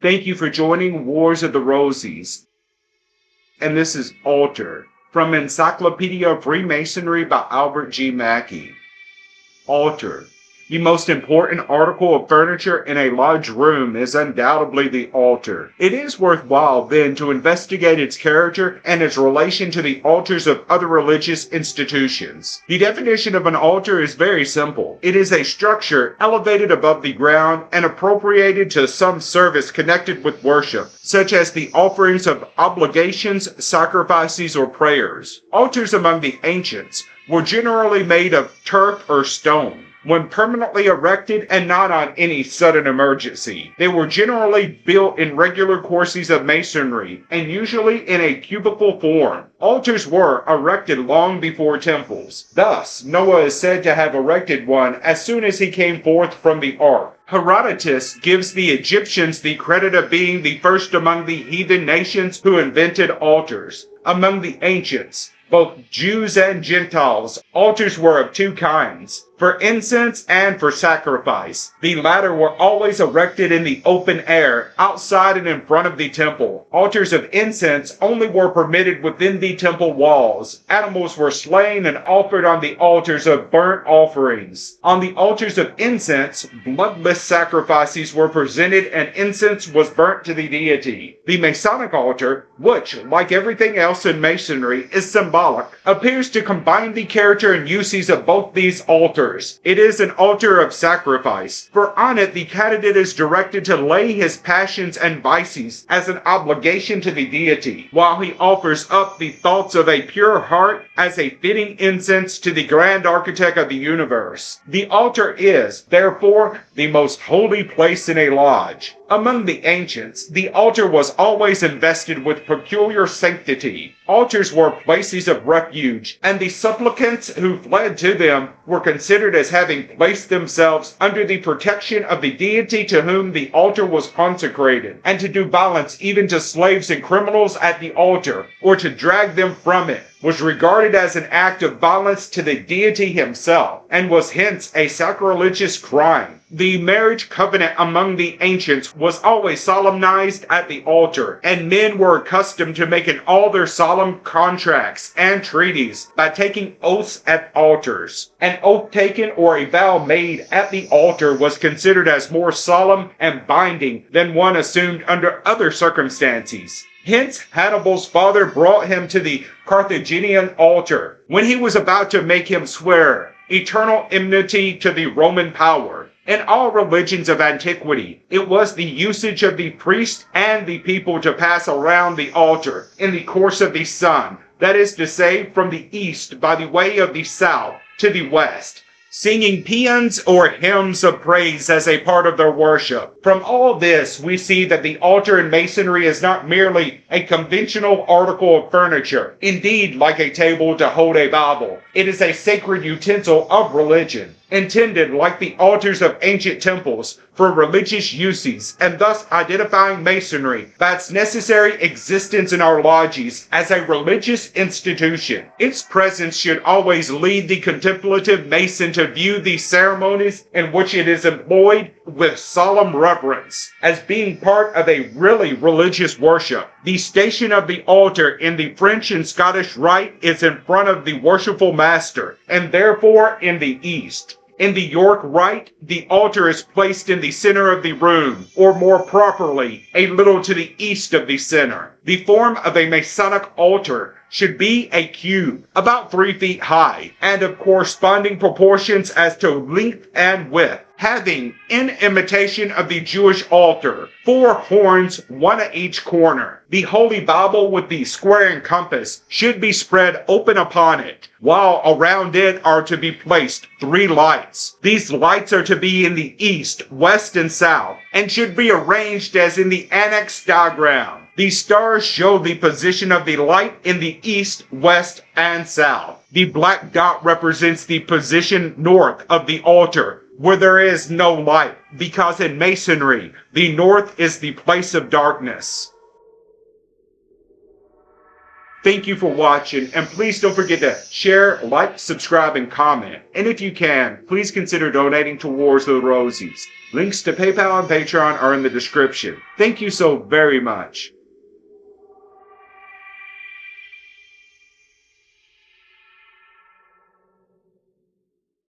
Thank you for joining Wars of the Rosies. And this is Altar, from Encyclopedia of Freemasonry by Albert G. Mackey. Altar. The most important article of furniture in a large room is undoubtedly the altar. It is worthwhile, then, to investigate its character and its relation to the altars of other religious institutions. The definition of an altar is very simple. It is a structure elevated above the ground and appropriated to some service connected with worship, such as the offerings of obligations, sacrifices, or prayers. Altars among the ancients were generally made of turf or stone. When permanently erected and not on any sudden emergency, they were generally built in regular courses of masonry and usually in a cubical form. Altars were erected long before temples. Thus, Noah is said to have erected one as soon as he came forth from the ark. Herodotus gives the Egyptians the credit of being the first among the heathen nations who invented altars. Among the ancients, both Jews and Gentiles, altars were of two kinds, for incense and for sacrifice. The latter were always erected in the open air, outside and in front of the temple. Altars of incense only were permitted within the temple walls. Animals were slain and offered on the altars of burnt offerings. On the altars of incense, bloodless sacrifices were presented and incense was burnt to the deity. The Masonic altar, which, like everything else in Masonry, is symbolic, appears to combine the character and uses of both these altars. It is an altar of sacrifice, for on it the candidate is directed to lay his passions and vices as an obligation to the deity, while he offers up the thoughts of a pure heart as a fitting incense to the grand architect of the universe. The altar is, therefore, the most holy place in a lodge. Among the ancients, the altar was always invested with peculiar sanctity. Altars were places of refuge, and the supplicants who fled to them were considered as having placed themselves under the protection of the deity to whom the altar was consecrated, and to do violence even to slaves and criminals at the altar, or to drag them from it, was regarded as an act of violence to the deity himself, and was hence a sacrilegious crime. The marriage covenant among the ancients was always solemnized at the altar, and men were accustomed to making all their solemn contracts and treaties by taking oaths at altars. An oath taken or a vow made at the altar was considered as more solemn and binding than one assumed under other circumstances. Hence, Hannibal's father brought him to the Carthaginian altar when he was about to make him swear eternal enmity to the Roman power. In all religions of antiquity, it was the usage of the priest and the people to pass around the altar in the course of the sun, that is to say, from the east by the way of the south to the west, singing paeans or hymns of praise as a part of their worship. From all this, we see that the altar in Masonry is not merely a conventional article of furniture, indeed like a table to hold a Bible. It is a sacred utensil of religion, intended, like the altars of ancient temples, for religious uses, and thus identifying Masonry by its necessary existence in our lodges as a religious institution. Its presence should always lead the contemplative Mason to view the ceremonies in which it is employed with solemn reverence, as being part of a really religious worship. The station of the altar in the French and Scottish rite is in front of the worshipful master, and therefore in the east. In the York rite, the altar is placed in the center of the room, or more properly, a little to the east of the center. The form of a Masonic altar should be a cube, about 3 feet high, and of corresponding proportions as to length and width, having, in imitation of the Jewish altar, 4 horns, one at each corner. The Holy Bible with the square and compass should be spread open upon it, while around it are to be placed 3 lights. These lights are to be in the east, west, and south, and should be arranged as in the annex diagram. The stars show the position of the light in the east, west, and south. The black dot represents the position north of the altar, where there is no light, because in Masonry, the north is the place of darkness. Thank you for watching, and please don't forget to share, like, subscribe, and comment. And if you can, please consider donating to Wars of the Rosies. Links to PayPal and Patreon are in the description. Thank you so very much.